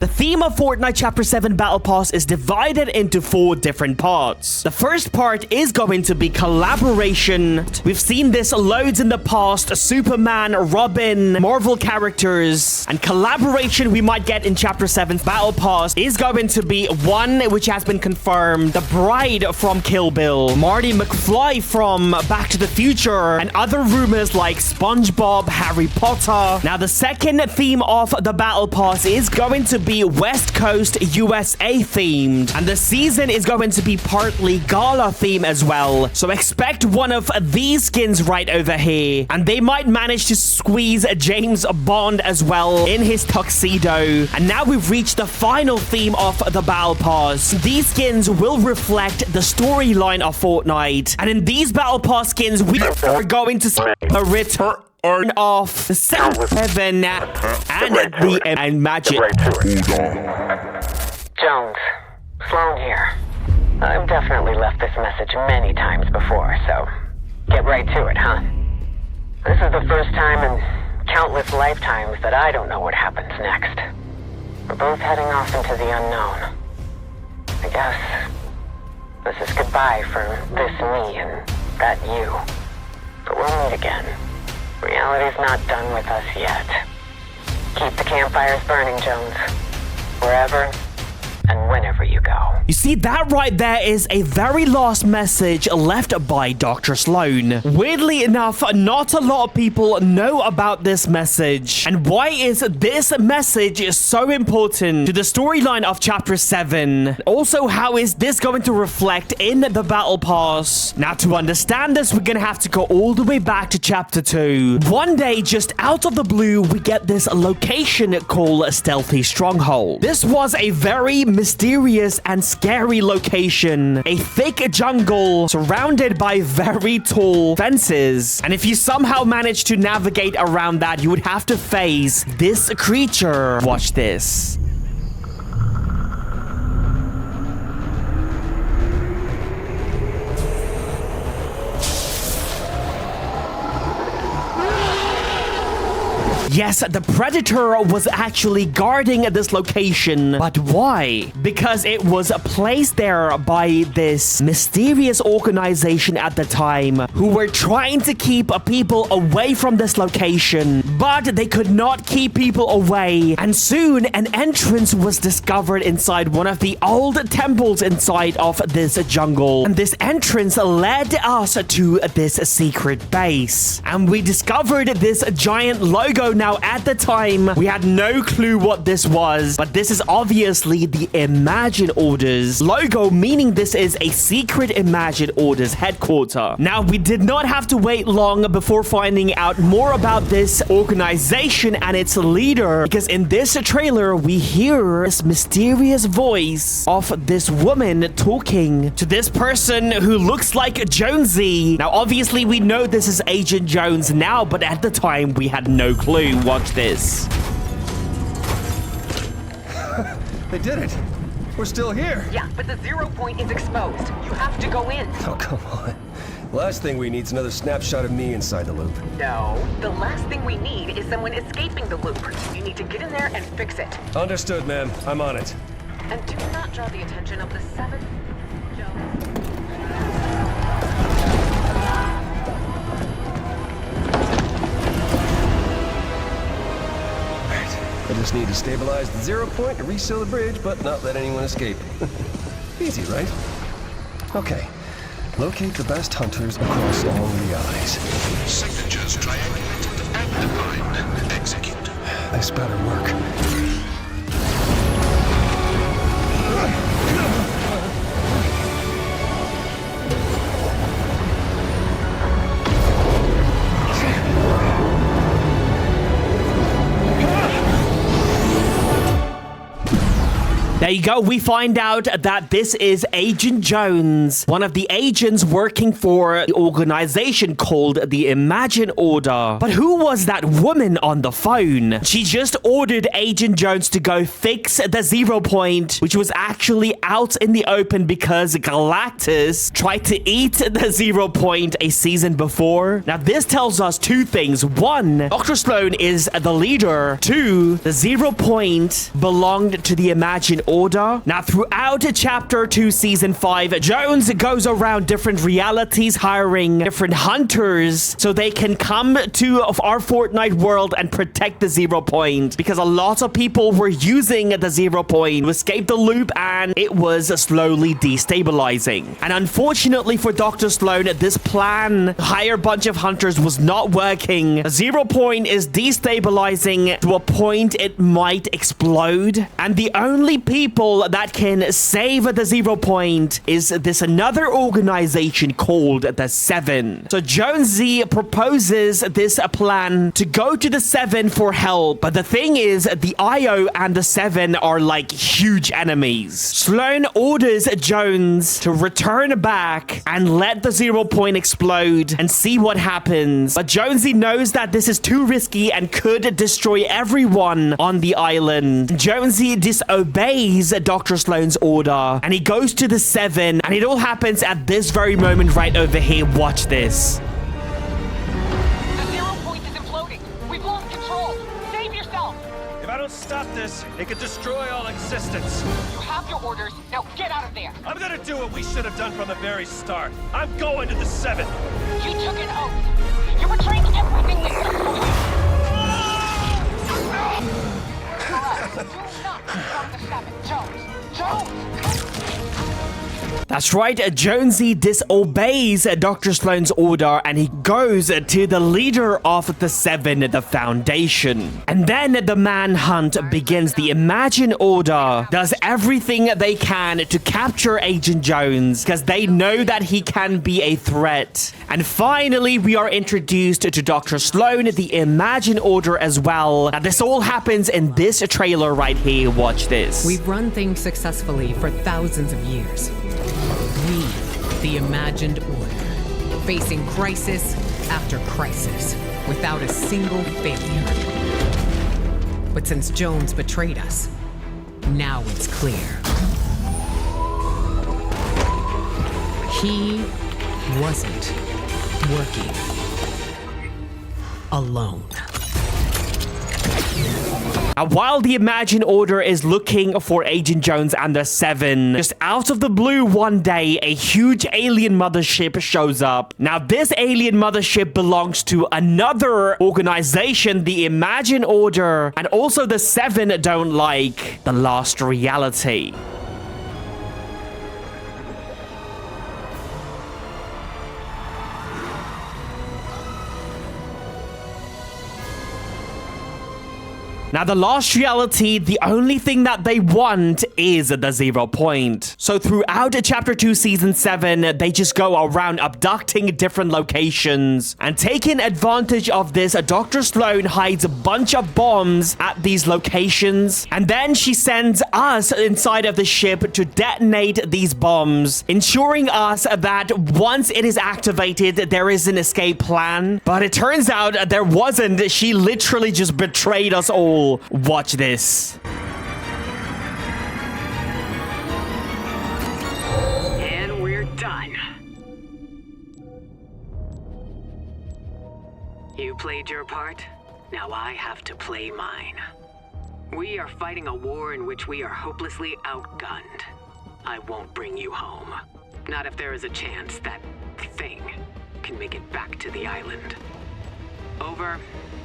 The theme of Fortnite Chapter 7 Battle Pass is divided into 4 different parts. The first part is going to be collaboration. We've seen this loads in the past, Superman, Robin, Marvel characters, and collaboration we might get in Chapter 7's Battle Pass is going to be one which has been confirmed, the Bride from Kill Bill, Marty McFly from Back to the Future, and other rumors like SpongeBob, Harry Potter. Now the second theme of the Battle Pass is going to be West Coast USA themed, and the season is going to be partly gala theme as well, so expect one of these skins right over here, and they might manage to squeeze James Bond as well in his tuxedo. And now we've reached the final theme of the Battle Pass. These skins will reflect the storyline of Fortnite, and in these Battle Pass skins we are going to see a return of the heaven and the and magic. Jones, Sloan here. I've definitely left this message many times before, so get right to it, huh? This is the first time in countless lifetimes that I don't know what happens next. We're both heading off into the unknown. I guess this is goodbye for this me and that you. But we'll meet again. Reality's not done with us yet. Keep the campfires burning, Jones. Wherever and whenever you go. You see, that right there is a very last message left by Dr. Sloan. Weirdly enough, not a lot of people know about this message. And why is this message so important to the storyline of Chapter 7? Also, how is this going to reflect in the Battle Pass? Now, to understand this, we're gonna have to go all the way back to Chapter 2. One day, just out of the blue, we get this location called Stealthy Stronghold. This was a very mysterious and scary location. A thick jungle surrounded by very tall fences. And if you somehow manage to navigate around that, you would have to face this creature. Watch this. Yes, the Predator was actually guarding this location, but why? Because it was placed there by this mysterious organization at the time who were trying to keep people away from this location, but they could not keep people away. And soon an entrance was discovered inside one of the old temples inside of this jungle. And this entrance led us to this secret base. And we discovered this giant logo. Now, at the time, we had no clue what this was, but this is obviously the Imagine Orders logo, meaning this is a secret Imagine Orders headquarters. Now, we did not have to wait long before finding out more about this organization and its leader, because in this trailer, we hear this mysterious voice of this woman talking to this person who looks like Jonesy. Now, obviously, we know this is Agent Jones now, but at the time, we had no clue. Watch this. They did it. We're still here. Yeah, but the 0 point is exposed. You have to go in. Oh, come on. Last thing we need is another snapshot of me inside the loop. No, the last thing we need is someone escaping the loop. You need to get in there and fix it. Understood, ma'am. I'm on it. And do not draw the attention of the 7th. I just need to stabilize the 0 point and reseal the bridge, but not let anyone escape. Easy, right? Okay. Locate the best hunters across all realities. Signatures triangulated and defined. Execute. This better work. Now, There you go. We find out that this is Agent Jones, one of the agents working for the organization called the Imagine Order. But who was that woman on the phone? She just ordered Agent Jones to go fix the 0 point, which was actually out in the open because Galactus tried to eat the 0 point a season before. Now, this tells us two things. One, Dr. Sloan is the leader. Two, the 0 point belonged to the Imagine Order. Now, throughout Chapter 2, Season 5, Jones goes around different realities, hiring different hunters so they can come to our Fortnite world and protect the 0 point, because a lot of people were using the 0 point to escape the loop, and it was slowly destabilizing. And unfortunately for Dr. Sloan, this plan to hire a bunch of hunters was not working. The 0 point is destabilizing to a point it might explode, and the only people that can save the 0 point is this another organization called the 7. So Jonesy proposes this plan to go to the 7 for help, but the thing is, the IO and the 7 are like huge enemies. Sloan orders Jones to return back and let the 0 point explode and see what happens, but Jonesy knows that this is too risky and could destroy everyone on the island. Jonesy disobeys Dr. Sloan's order and he goes to the 7, and it all happens at this very moment right over here. Watch this. The 0 point is imploding. We've lost control. Save yourself. If I don't stop this, it could destroy all existence. You have your orders. Now get out of there. I'm gonna do what we should have done from the very start. I'm going to the 7. You took an oath. You're betraying everything we stood for you. Correct. Do not from the 7. Jones! That's right, Jonesy disobeys Dr. Sloan's order and he goes to the leader of the 7, the Foundation. And then the manhunt begins. The Imagine Order does everything they can to capture Agent Jones because they know that he can be a threat. And finally, we are introduced to Dr. Sloan, the Imagine Order as well. Now, this all happens in this trailer right here. Watch this. We've run things successfully for thousands of years. We, the Imagined Order, facing crisis after crisis without a single failure. But since Jones betrayed us, now it's clear. He wasn't working alone. While the Imagine Order is looking for Agent Jones and the 7, just out of the blue one day, a huge alien mothership shows up. Now, this alien mothership belongs to another organization, the Imagine Order, and also the 7 don't like the Lost Reality. Now, the Lost Reality, the only thing that they want is the 0 point. So throughout Chapter 2, Season 7, they just go around abducting different locations. And taking advantage of this, Dr. Sloan hides a bunch of bombs at these locations. And then she sends us inside of the ship to detonate these bombs, ensuring us that once it is activated, there is an escape plan. But it turns out there wasn't. She literally just betrayed us all. Watch this. And we're done. You played your part. Now I have to play mine. We are fighting a war in which we are hopelessly outgunned. I won't bring you home. Not if there is a chance that thing can make it back to the island. Over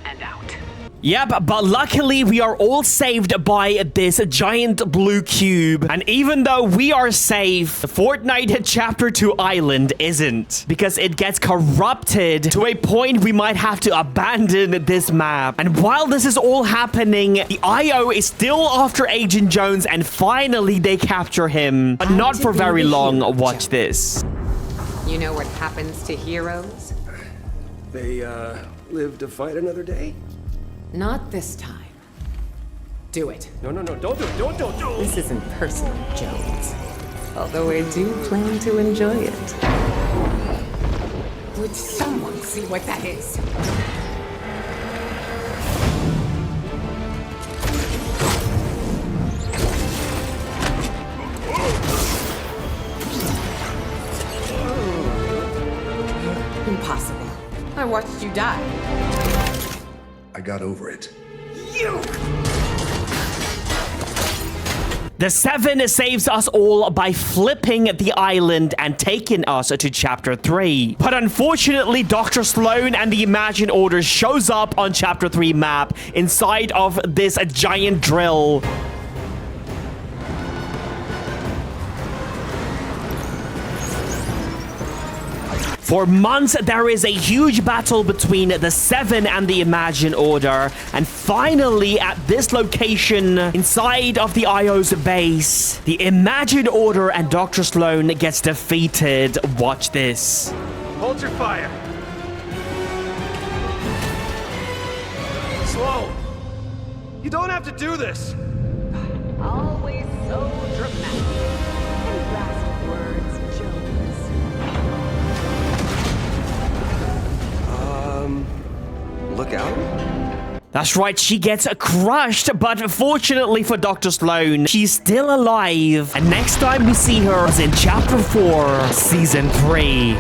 and out. Yep, but luckily we are all saved by this giant blue cube. And even though we are safe, the Fortnite Chapter 2 island isn't, because it gets corrupted to a point we might have to abandon this map. And while this is all happening, the IO is still after Agent Jones, and finally they capture him. But not for very long. Watch this. You know what happens to heroes? They, live to fight another day? Not this time. Do it. No, don't do it. Don't. This isn't personal, Jones. Although I do plan to enjoy it. Would someone see what that is? Impossible. I watched you die. I got over it. You! The Seven saves us all by flipping the island and taking us to Chapter 3. But unfortunately, Dr. Sloan and the Imagine Order shows up on Chapter 3 map inside of this giant drill. For months, there is a huge battle between the Seven and the Imagine Order, and finally, at this location inside of the IO's base, the Imagine Order and Dr. Sloan gets defeated. Watch this. Hold your fire. Sloan, you don't have to do this. Always so dramatic. Any last words, Jones? Look out. That's right, she gets crushed, but fortunately for Dr. Sloan, she's still alive. And next time we see her is in Chapter 4, Season 3.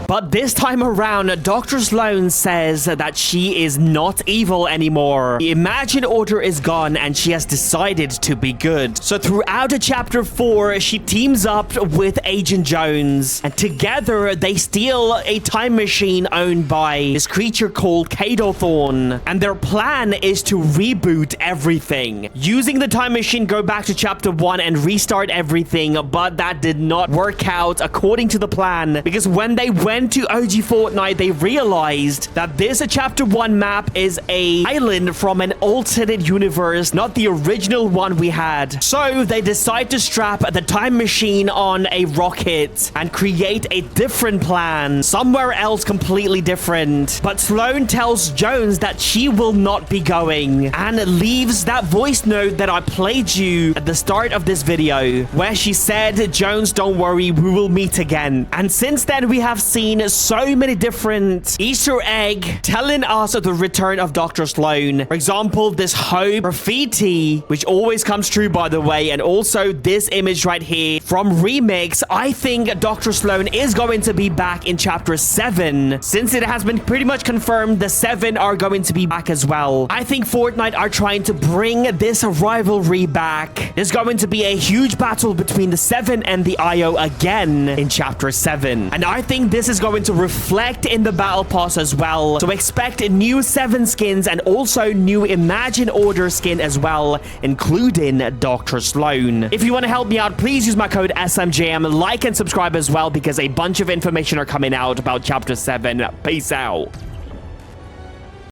But this time around, Dr. Sloan says that she is not evil anymore. The Imagine Order is gone and she has decided to be good. So throughout Chapter 4, she teams up with Agent Jones. And together, they steal a time machine owned by this creature called Thorn. And their plan is to reboot everything. Using the time machine, go back to Chapter 1 and restart everything. But that did not work out according to the plan. Because when they went to OG Fortnite, they realized that this Chapter 1 map is an island from an alternate universe, not the original one we had. So they decide to strap the time machine on a rocket and create a different plan, somewhere else completely different. But Sloan tells Jones that she will not be going and leaves that voice note that I played you at the start of this video, where she said, Jones, don't worry, we will meet again. And since then, we have seen so many different Easter egg telling us of the return of Dr. Sloan. For example, this hope graffiti, which always comes true, by the way, and also this image right here from Remix. I think Dr. Sloan is going to be back in Chapter 7, since it has been pretty much confirmed the Seven are going to be back as well. I think Fortnite are trying to bring this rivalry back. There's going to be a huge battle between the Seven and the IO again in Chapter 7. And I think this is going to reflect in the battle pass as well. So expect new Seven skins and also new Imagine Order skin as well, including Dr. Sloan. If you want to help me out, please use my code SMJM, like and subscribe as well, because a bunch of information are coming out about Chapter 7. Peace out.